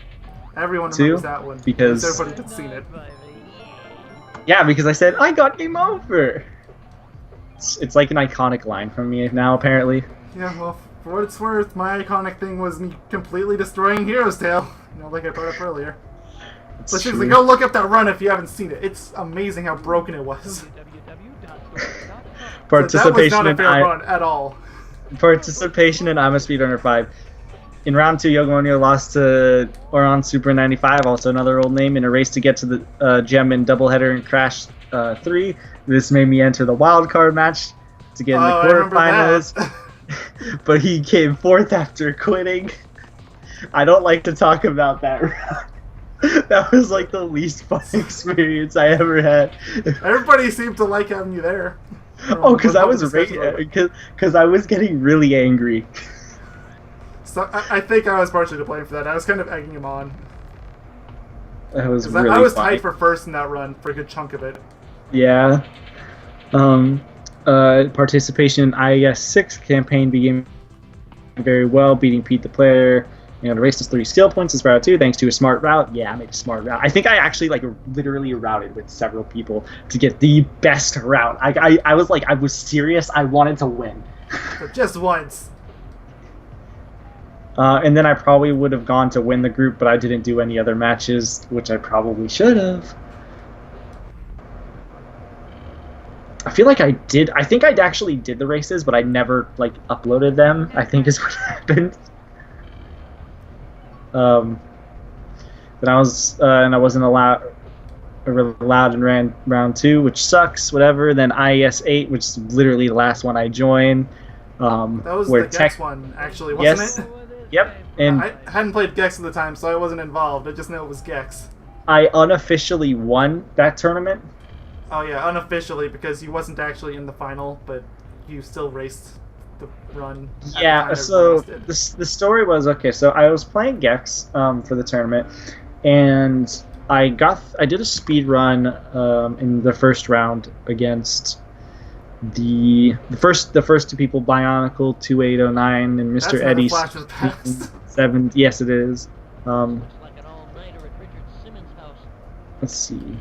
A: Everyone
B: 2
A: remembers that one
B: because
A: everybody had seen it.
B: Yeah, because I said, I got game over! It's like an iconic line from me now, apparently.
A: Yeah, well, for what it's worth, my iconic thing was me completely destroying Hero's Tail. Like I brought up earlier. But seriously, go look up that run if you haven't seen it. It's amazing how broken it was.
B: Participation
A: so that was not a fair run at all.
B: Participation in I'm a Speedrunner 5. In round 2, Yogaidr lost to Oron Super 95, also another old name, in a race to get to the gem in doubleheader in Crash 3. This made me enter the wildcard match to get in the quarterfinals. But he came 4th after quitting. I don't like to talk about that round. That was like the least fun experience I ever had.
A: Everybody seemed to like having you there.
B: Oh, because I was getting really angry.
A: So I think I was partially to blame for that. I was kind of egging him on.
B: That was really
A: I was
B: funny.
A: tied for first in that run for a good chunk of it.
B: Yeah. Participation in IES 6 campaign began very well, beating Pete the Player And race is 3 skill points is route 2, thanks to a smart route. Yeah, I made a smart route. I think I actually like literally routed with several people to get the best route. I was serious. I wanted to win.
A: But just once.
B: And then I probably would have gone to win the group, but I didn't do any other matches, which I probably should have. I feel like I did. I think I actually did the races, but I never like uploaded them, I think is what happened. Then I wasn't allowed in round 2, which sucks. Whatever. Then IES 8, which is literally the last one I joined.
A: That was the Gex one, actually, wasn't it?
B: Yep. And
A: I hadn't played Gex at the time, so I wasn't involved. I just knew it was Gex.
B: I unofficially won that tournament.
A: Oh yeah, unofficially, because he wasn't actually in the final, but he still raced the run.
B: Yeah, so the story was, okay, so I was playing Gex for the tournament, and I did a speed run in the first round against the first 2 people, Bionicle 2809 and Mr. Eddie 7. Yes, it is. Let's see.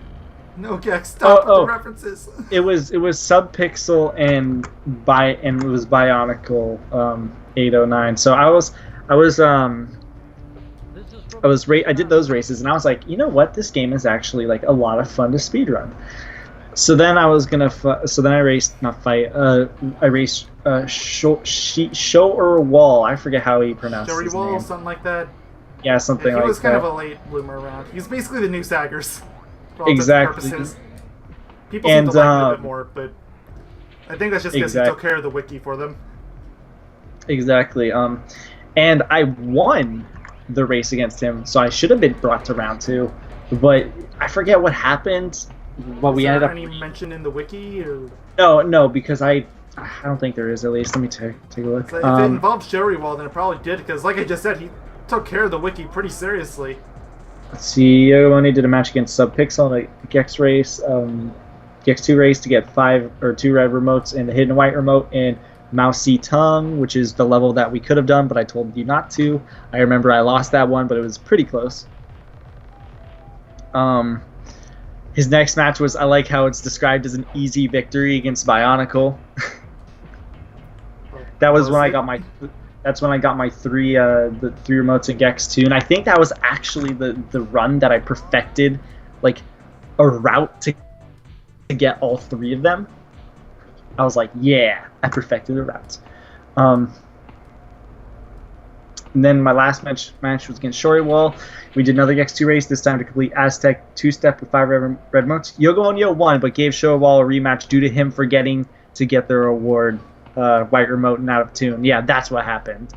A: No, Gex, stop with the references.
B: It was Subpixel and it was Bionicle 809. So I did those races, and I was like, you know what, this game is actually like a lot of fun to speedrun. So then I was gonna I raced show or wall. I forget how he pronounced his
A: Showy Wall,
B: name.
A: something like that.
B: Yeah, something like that.
A: He was kind of a late bloomer around. He's basically the new Saggers. For all
B: Exactly.
A: Purposes. People seem to like him a bit more, but I think that's just because he took care of the wiki for them.
B: Exactly. And I won the race against him, so I should have been brought to round 2, but I forget what happened. But we ended up.
A: Any mention in the wiki? Or?
B: No, because I don't think there is. At least let me take a look.
A: So if it involved Showy Wall, then it probably did, because like I just said, he took care of the wiki pretty seriously.
B: Let's see. Yogaidr did a match against Subpixel in a Gex race, Gex 2 race to get 2 red remotes and the hidden white remote, and Mousy Tongue, which is the level that we could have done, but I told you not to. I remember I lost that one, but it was pretty close. His next match was, I like how it's described as an easy victory against Bionicle. That was when I got my. That's when I got my 3 remotes in Gex 2, and I think that was actually the run that I perfected, like a route to get all 3 of them. I was like, yeah, I perfected the routes. And then my last match was against Showy Wall. We did another Gex 2 race, this time to complete Aztec 2-step with 5 red remotes. Yogaidr won, but gave Showy Wall a rematch due to him forgetting to get the reward. White remote and out of tune. Yeah, that's what happened.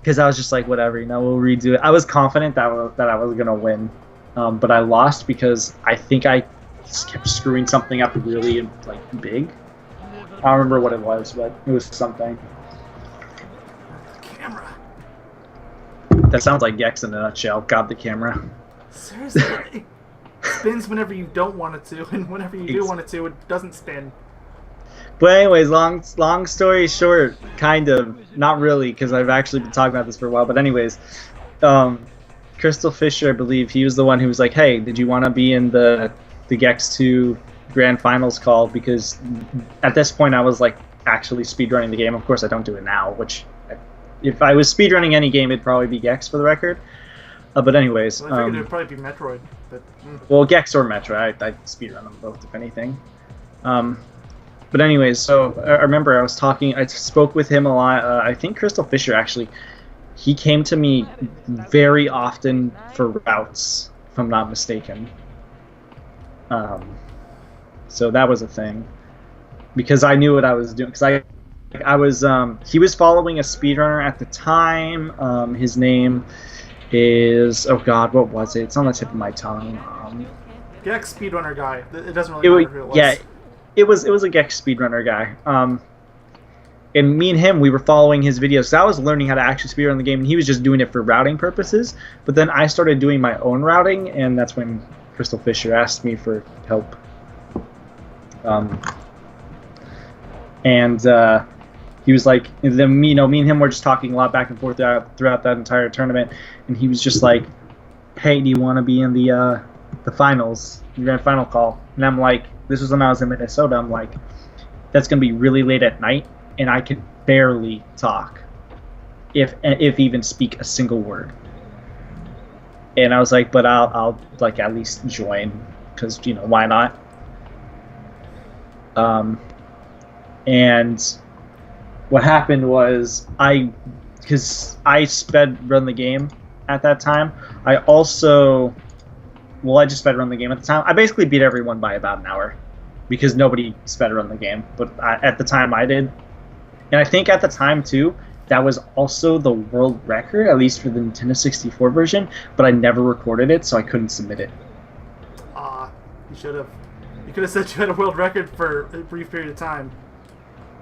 B: Because I was just like, whatever, we'll redo it. I was confident that I was gonna win, but I lost because I think I just kept screwing something up really big. I don't remember what it was, but it was something.
A: Camera.
B: That sounds like Gex in a nutshell. God, the camera.
A: Seriously, it spins whenever you don't want it to, and whenever you do want it to, it doesn't spin.
B: But anyways, long story short, kind of, not really, because I've actually been talking about this for a while. But anyways, Crystal Fisher, I believe, he was the one who was like, "Hey, did you want to be in the Gex 2 Grand Finals call?" Because at this point, I was like actually speedrunning the game. Of course, I don't do it now. Which, if I was speedrunning any game, it'd probably be Gex for the record. But anyways,
A: well, I figured it'd probably be Metroid. But
B: well, Gex or Metroid, I speedrun them both, if anything. But anyways, so I remember I spoke with him a lot. I think Crystal Fisher, actually, he came to me very often for routes, if I'm not mistaken. So that was a thing. Because I knew what I was doing. Because he was following a speedrunner at the time. His name is, oh god, what was it? It's on the tip of my tongue.
A: Gex speedrunner guy. It doesn't really matter who it was.
B: Yeah. It was a Gex speedrunner guy, and me and him, we were following his videos. So I was learning how to actually speedrun the game, and he was just doing it for routing purposes. But then I started doing my own routing, and that's when Crystal Fisher asked me for help. And he was like, then me and him were just talking a lot back and forth throughout that entire tournament, and he was just like, "Hey, do you want to be in the finals, the grand final call?" And I'm like, this was when I was in Minnesota. I'm like, that's gonna be really late at night, and I can barely talk, if even speak a single word. And I was like, but I'll like at least join, because why not? And what happened was because I sped run the game at that time. I just sped run the game at the time. I basically beat everyone by about an hour, because nobody sped run the game, but at the time I did. And I think at the time too, that was also the world record, at least for the Nintendo 64 version, but I never recorded it, so I couldn't submit it.
A: You should have. You could have said you had a world record for a brief period of time.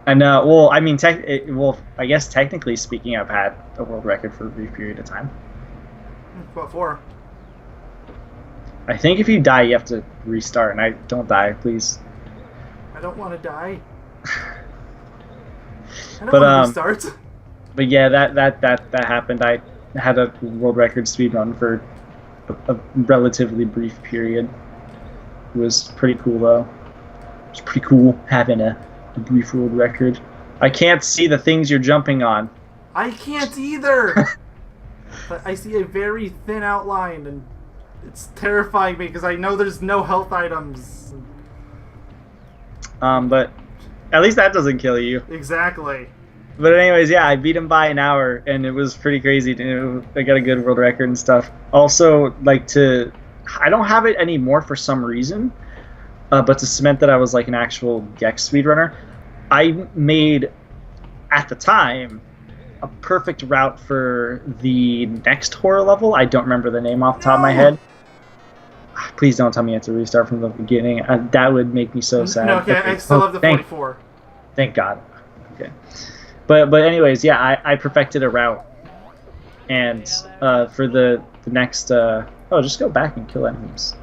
B: I know. Well, I mean, I guess technically speaking, I've had a world record for a brief period of time.
A: What for?
B: I think if you die, you have to restart, and I don't die, please.
A: I don't want to die. I don't
B: But,
A: want to restart.
B: But yeah, that happened. I had a world record speedrun for a relatively brief period. It was pretty cool, though. It was pretty cool having a brief world record. I can't see the things you're jumping on.
A: I can't either! But I see a very thin outline, and it's terrifying me, because I know there's no health items.
B: But at least that doesn't kill you.
A: Exactly.
B: But anyways, yeah, I beat him by an hour, and it was pretty crazy. I got a good world record and stuff. Also, I don't have it anymore for some reason, but to cement that I was like an actual Gex speedrunner, I made, at the time, a perfect route for the next horror level. I don't remember the name off the top of my head. Please don't tell me I have to restart from the beginning. That would make me so sad.
A: No, okay, I still have the 44.
B: Thank God. Okay. But anyways, yeah, I perfected a route, and for the next just go back and kill enemies.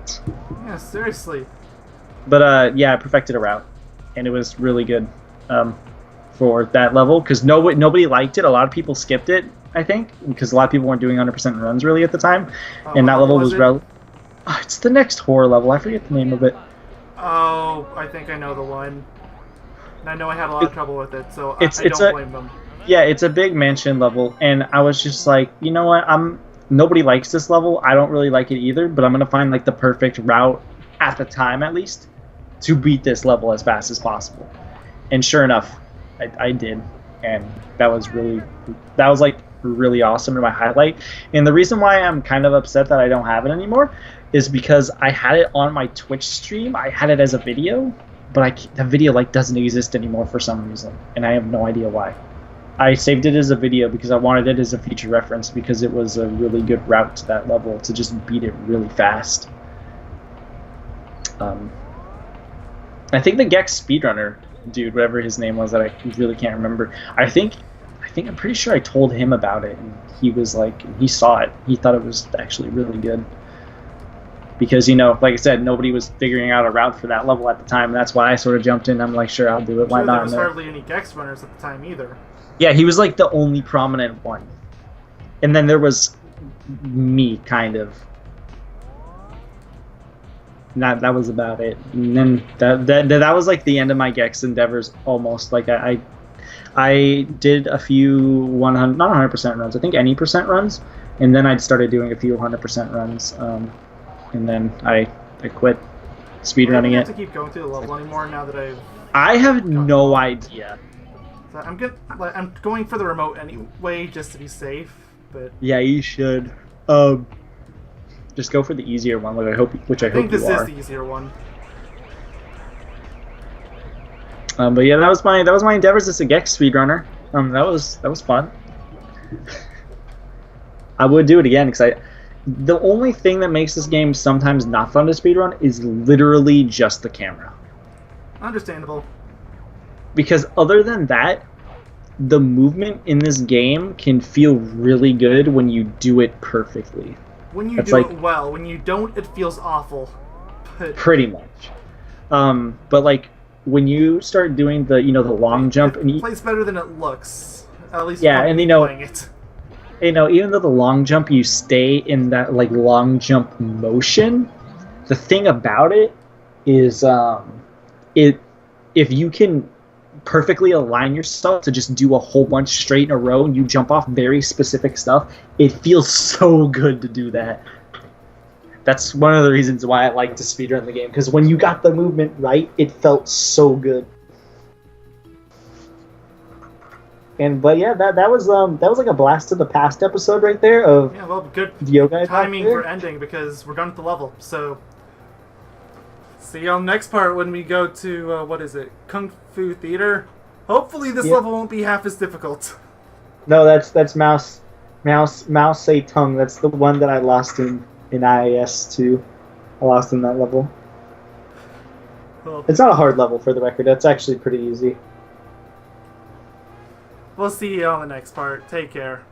A: Yeah, seriously.
B: But yeah, I perfected a route, and it was really good for that level, because nobody liked it. A lot of people skipped it, I think, because a lot of people weren't doing 100% runs really at the time, and that level was it's the next horror level. I forget the name of it.
A: Oh, I think I know the one. And I know I had a lot of trouble with it, so I don't blame them.
B: Yeah, it's a big mansion level, and I was just like, you know what? Nobody likes this level. I don't really like it either, but I'm gonna find like the perfect route at the time, at least, to beat this level as fast as possible. And sure enough, I did, and that was like really awesome and my highlight. And the reason why I'm kind of upset that I don't have it anymore is because I had it on my Twitch stream. I had it as a video, but the video doesn't exist anymore for some reason, and I have no idea why. I saved it as a video because I wanted it as a future reference, because it was a really good route to that level to just beat it really fast. I think the Gex speedrunner dude, whatever his name was, that I really can't remember, I'm pretty sure I told him about it, and he was like, he saw it, he thought it was actually really good. Because, like I said, nobody was figuring out a route for that level at the time, and that's why I sort of jumped in. I'm like, sure, I'll do it. Why not?
A: There was hardly any Gex runners at the time either.
B: Yeah, he was like the only prominent one. And then there was me, kind of. That was about it. And then that was like the end of my Gex endeavors, almost. Like I did a few not 100% runs, I think any percent runs, and then I started doing a few 100% runs. And then I quit speedrunning it.
A: I don't have to keep going through the level anymore now that
B: I have no idea.
A: So I'm going for the remote anyway, just to be safe. But
B: yeah, you should. Just go for the easier one, I think
A: this is the easier one.
B: But yeah, that was my endeavors as a Gex speedrunner. That was fun. I would do it again, because the only thing that makes this game sometimes not fun to speedrun is literally just the camera.
A: Understandable.
B: Because other than that, the movement in this game can feel really good when you do it perfectly.
A: When you do it well. When you don't, it feels awful. But
B: pretty much. But like when you start doing the the long jump, and
A: It plays better than it looks. At least
B: Yeah,
A: when
B: and
A: I'm playing it.
B: even though the long jump, you stay in that like long jump motion. The thing about it is, it if you can perfectly align yourself to just do a whole bunch straight in a row and you jump off very specific stuff, it feels so good to do that. That's one of the reasons why I like to speedrun the game, because when you got the movement right, it felt so good. But yeah, that was like a blast to the past episode right there of
A: Yeah, well, good
B: Yogaidr
A: timing
B: there.
A: for ending because we're done with the level. So, see you on the next part when we go to, what is it, Kung Fu Theater. Hopefully this
B: Yeah.
A: level won't be half as difficult.
B: No, that's Mouse Say Tongue. That's the one that I lost in IIS 2. I lost in that level.
A: Well,
B: It's not a hard level for the record. That's actually pretty easy.
A: we'll see you on the next part. Take care.